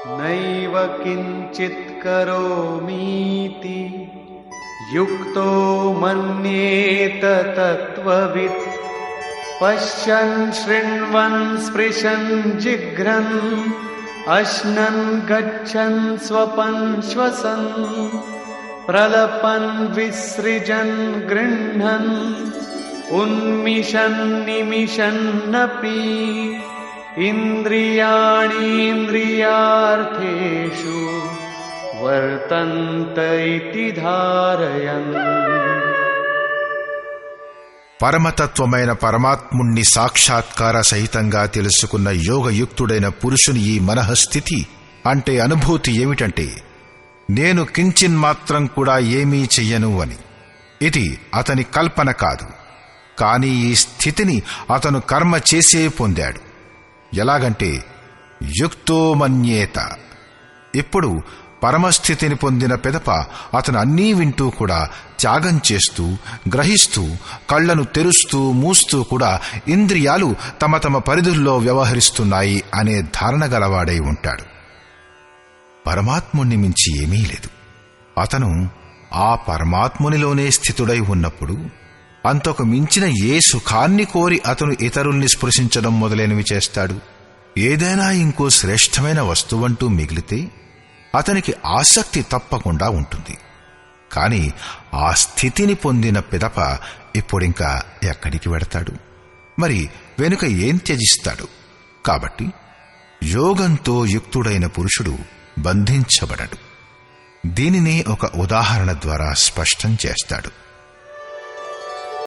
నైవ కించిత్ కరోమీతి యుక్తో మన్యేత తత్వవిత్ పశ్యన్ శృణ్వన్ స్పృశన్ జిఘ్రన్ అశ్నన్ గచ్చన్ స్వపన్ శ్వసన్ ప్రలపన్ విసృజన్ గృహ్ణన్ ఉన్మిషన్ నిమిషన్నపి ఇంద్రియాణీంద్రియార్థేషు వర్తంత ఇతి ధారయన్. పరమతత్వమైన పరమాత్ముణ్ణి సాక్షాత్కార సహితంగా తెలుసుకున్న యోగయుక్తుడైన పురుషుని ఈ మనఃస్థితి అంటే అనుభూతి ఏమిటంటే, నేను కించిన్మాత్రం కూడా ఏమీ చెయ్యను అని. ఇది అతని కల్పన కాదు, కాని ఈ స్థితిని అతను కర్మ చేసే పొందాడు. ఎలాగంటే యుక్తో మన్యేత. ఇప్పుడు పరమస్థితిని పొందిన పిదప అతను అన్నీ వింటూ కూడా త్యాగం చేస్తూ, గ్రహిస్తూ, కళ్లను తెరుస్తూ మూస్తూ కూడా ఇంద్రియాలు తమ తమ పరిధుల్లో వ్యవహరిస్తున్నాయి అనే ధారణ గలవాడై ఉంటాడు. పరమాత్ముణ్ణి మించి ఏమీ లేదు. అతను ఆ పరమాత్మునిలోనే స్థితుడై ఉన్నప్పుడు అంతకు మించిన ఏ సుఖాన్ని కోరి అతను ఇతరుల్ని స్పృశించడం మొదలైనవి చేస్తాడు? ఏదైనా ఇంకో శ్రేష్టమైన వస్తువంటూ మిగిలితే అతనికి ఆసక్తి తప్పకుండా ఉంటుంది. కాని ఆ స్థితిని పొందిన పిదప ఇప్పుడింకా ఎక్కడికి వెడతాడు? మరి వెనుక ఏం త్యజిస్తాడు? కాబట్టి యోగంతో యుక్తుడైన పురుషుడు బంధించబడడు. దీనినే ఒక ఉదాహరణ ద్వారా స్పష్టం చేస్తాడు.